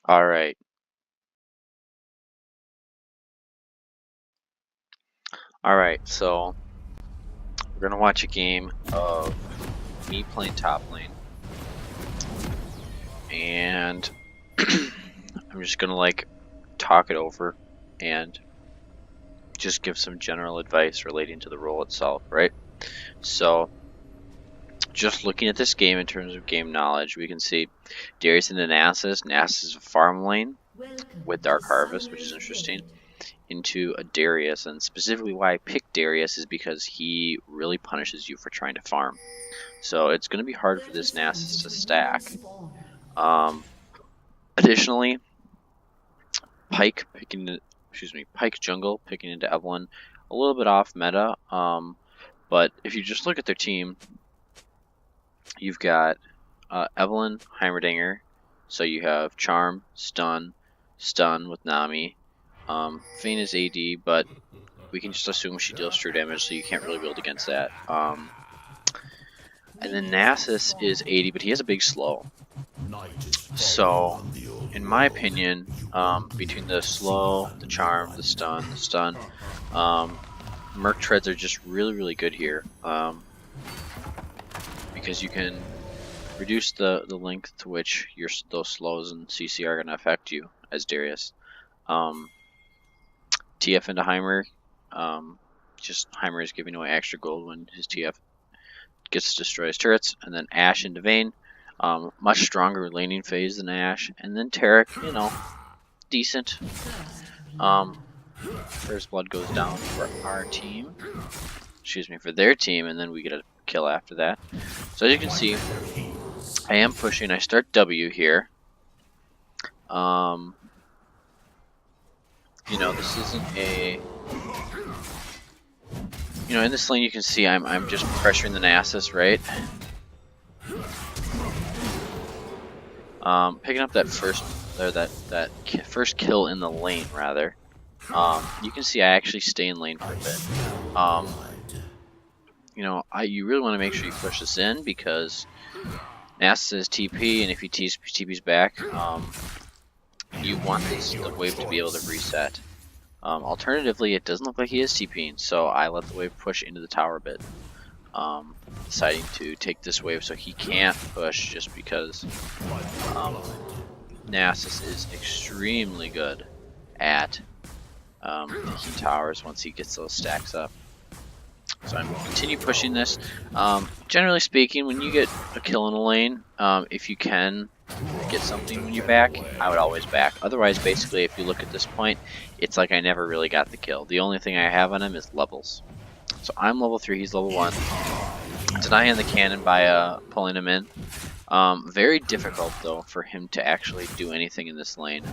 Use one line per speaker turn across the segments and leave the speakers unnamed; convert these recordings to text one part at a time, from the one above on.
Alright. Alright, so we're gonna watch a game of me playing top lane. And I'm just gonna talk it over and just give some general advice relating to the role itself, right? So just looking at this game in terms of game knowledge, we can see Darius into Nasus. Nasus is a farm lane with Dark Harvest, which is interesting, into a Darius. And specifically why I picked Darius is because he really punishes you for trying to farm. So it's going to be hard for this Nasus to stack. Additionally, Pike jungle picking into Evelyn, a little bit off meta. But if you just look at their team, you've got Evelyn, Heimerdinger, so you have Charm, Stun with Nami. Vayne is AD, but we can just assume she deals true damage, so you can't really build against that. And then Nasus is 80, but he has a big slow. So, in my opinion, between the slow, the charm, the stun, Merc Treads are just really good here. Because you can reduce the length to which those slows and CC are going to affect you as Darius. TF into Heimer. Just Heimer is giving away extra gold when his TF destroys turrets. And then Ashe into Vayne. Much stronger laning phase than Ashe. And then Taric, decent. First blood goes down for our team. Excuse me, for their team, and then we get a kill after that. So as you can see, I am pushing. I start W here. This isn't a... in this lane you can see I'm just pressuring the Nasus, right? Picking up that first kill in the lane, rather. You can see I actually stay in lane for a bit. You really want to make sure you push this in because Nasus is TP, and if he TP's back, you want the wave to be able to reset. Alternatively, it doesn't look like he is TPing, so I let the wave push into the tower a bit. Deciding to take this wave so he can't push just because Nasus is extremely good at taking towers once he gets those stacks up. So I'm going to continue pushing this. Generally speaking, when you get a kill in a lane, if you can get something when you're back, I would always back. Otherwise, basically, if you look at this point, it's like I never really got the kill. The only thing I have on him is levels. So I'm level 3, he's level 1. Denying the cannon by pulling him in. Very difficult, though, for him to actually do anything in this lane.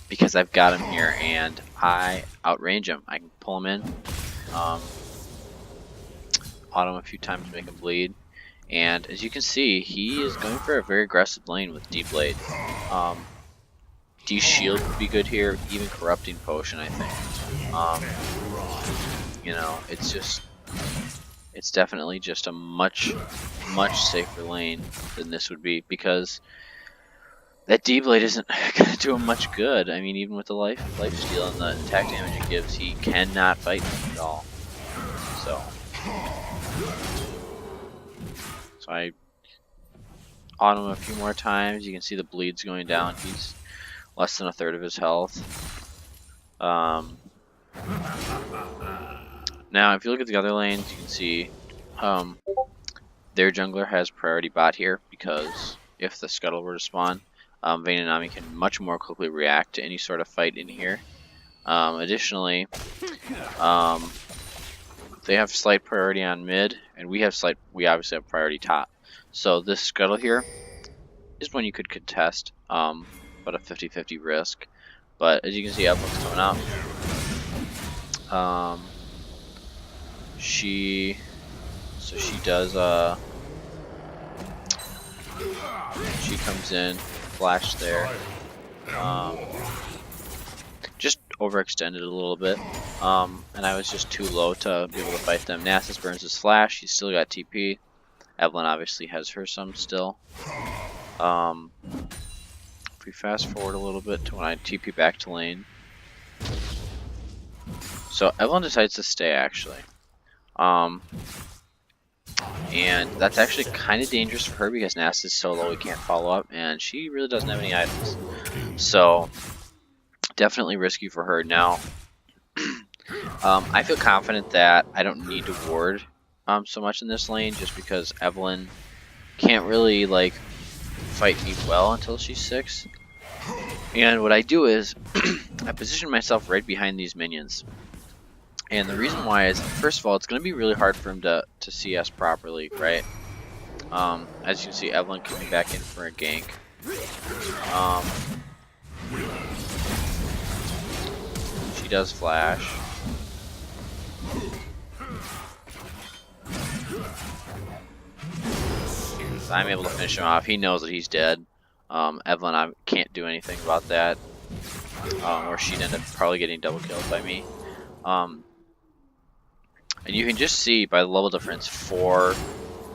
Because I've got him here, and I outrange him. I can pull him in. Auto him a few times to make him bleed. And as you can see, he is going for a very aggressive lane with D-Blade. D-Shield would be good here, even Corrupting Potion, I think. It's definitely just a much safer lane than this would be, because that D-Blade isn't going to do him much good. I mean, even with the life steal and the attack damage it gives, he cannot fight at all. So I auto him a few more times. You can see the bleeds going down. He's less than a third of his health. Now, if you look at the other lanes, you can see their jungler has priority bot here, because if the scuttle were to spawn, Vayne and Nami can much more quickly react to any sort of fight in here. Additionally, they have slight priority on mid, and we obviously have priority top. So this scuttle here is one you could contest, but a 50-50 risk. But as you can see, Evelyn's coming out. She comes in, flash there. Just overextended a little bit, and I was just too low to be able to fight them. Nasus burns his flash. He's still got TP. Evelyn obviously has her some still. If we fast forward a little bit to when I TP back to lane. So Evelyn decides to stay actually. And that's actually kind of dangerous for her because Nast is so low we can't follow up, and she really doesn't have any items. So definitely risky for her. Now, I feel confident that I don't need to ward so much in this lane just because Evelyn can't really like fight me well until she's 6. And what I do is I position myself right behind these minions. And the reason why is, first of all, it's going to be really hard for him to CS properly, right? As you can see, Evelyn coming back in for a gank. She does flash. So I'm able to finish him off. He knows that he's dead. Evelyn, I can't do anything about that. Or she'd end up probably getting double killed by me. And you can just see by the level difference, 4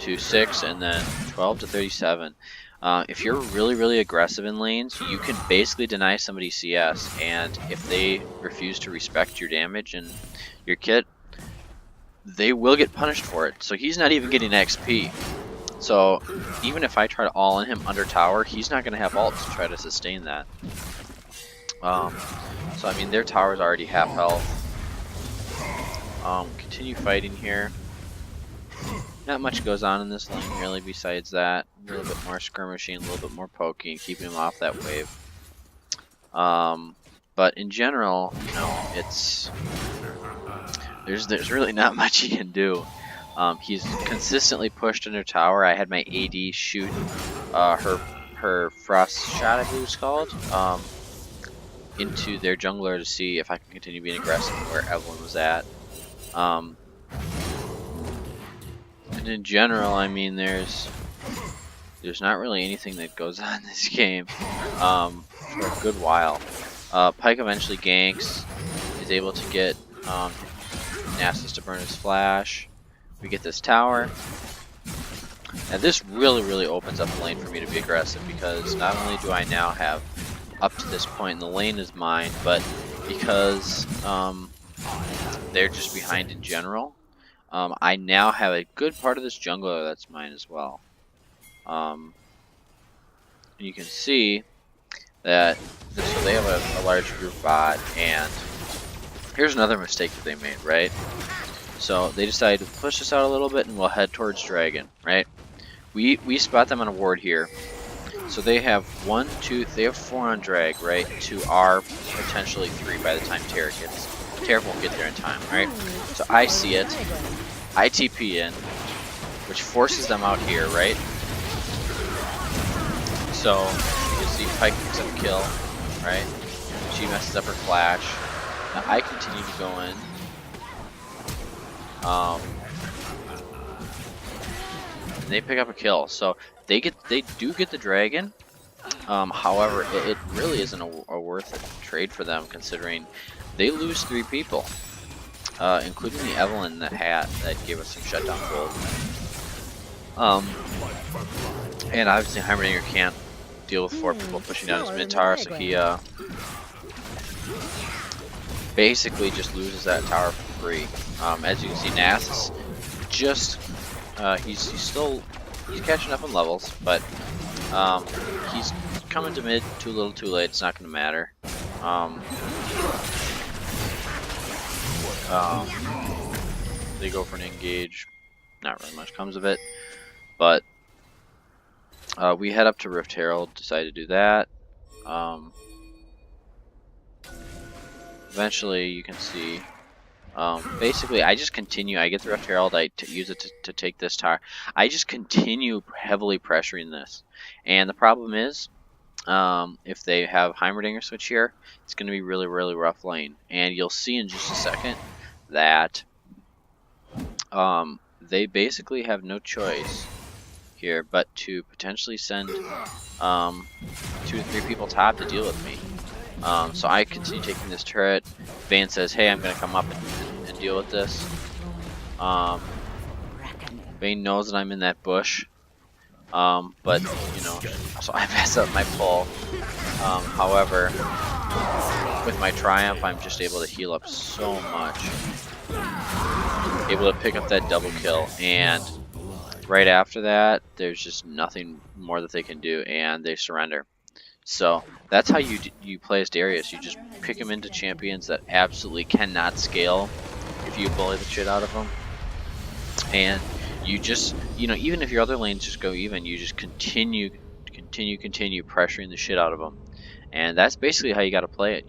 to 6 and then 12 to 37. If you're really aggressive in lanes, you can basically deny somebody CS, and if they refuse to respect your damage and your kit, they will get punished for it. So he's not even getting XP. So even if I try to all in him under tower, he's not going to have ult to try to sustain that. So I mean, their tower's already half health. Continue fighting here. Not much goes on in this lane really besides that. A little bit more skirmishing, a little bit more poking, keeping him off that wave. But in general, you know, it's there's really not much he can do. He's consistently pushed under tower. I had my AD shoot her frost shot, I believe it's called, into their jungler to see if I can continue being aggressive where Evelyn was at. And in general, I mean, there's not really anything that goes on in this game for a good while. Pyke eventually ganks, is able to get Nasus to burn his flash. We get this tower. And this really opens up the lane for me to be aggressive, because not only do I now have, up to this point, the lane is mine, but because they're just behind in general, I now have a good part of this jungler that's mine as well. You can see that so they have a large group bot, and here's another mistake that they made, right? So they decided to push us out a little bit and we'll head towards dragon, right? We spot them on a ward here. So they have 1, 2, they have 4 on drag, right? To our potentially 3 by the time Terra gets. Terra won't get there in time, right? So I see it. I TP in, which forces them out here, right? So you can see Pyke picks up a kill, right? She messes up her flash. Now I continue to go in. And they pick up a kill, so they do get the dragon. However, it really isn't a worth it trade for them, considering they lose 3 people, including the Evelyn that gave us some shutdown gold. And obviously Heimerdinger can't deal with 4 people pushing down his mid tower, so he basically just loses that tower for free. As you can see, Nasus just he's catching up on levels, but he's coming to mid too little too late. It's not going to matter. They go for an engage. Not really much comes of it, but we head up to Rift Herald, decide to do that. Eventually you can see, basically I just continue, I get the Rift Herald, I use it to take this tower. I just continue heavily pressuring this, and the problem is, if they have Heimerdinger switch here, it's going to be really rough lane. And you'll see in just a second that they basically have no choice here but to potentially send 2 to 3 people top to deal with me. So I continue taking this turret. Vayne says, hey, I'm going to come up and deal with this. Vayne knows that I'm in that bush. But, you know, so I mess up my pull. However, with my Triumph, I'm just able to heal up so much. Able to pick up that double kill, and right after that, there's just nothing more that they can do, and they surrender. So that's how you play as Darius. You just pick him into champions that absolutely cannot scale if you bully the shit out of them, and you just, even if your other lanes just go even, you just continue pressuring the shit out of them, and that's basically how you got to play it.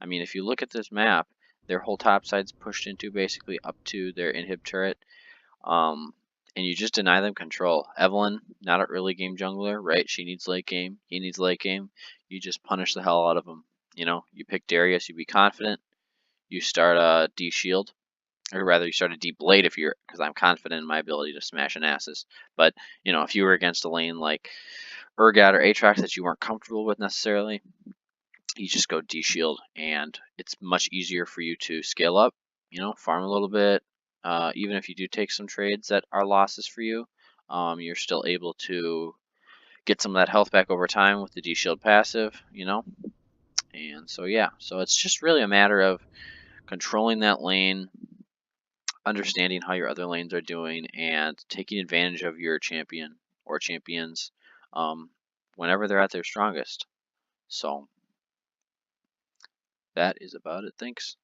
I mean, if you look at this map, their whole top side's pushed into basically up to their inhib turret, um, and you just deny them control. Evelyn, not an early game jungler, right? She needs late game. He needs late game. You just punish the hell out of them. You pick Darius. You be confident. You start a D shield, or rather, you start a D blade because I'm confident in my ability to smash an asses. But if you were against a lane like Urgot or Aatrox that you weren't comfortable with necessarily, you just go D shield, and it's much easier for you to scale up, farm a little bit. Even if you do take some trades that are losses for you, you're still able to get some of that health back over time with the D shield passive. And so yeah, so it's just really a matter of controlling that lane, understanding how your other lanes are doing, and taking advantage of your champion or champions whenever they're at their strongest. So that is about it. Thanks.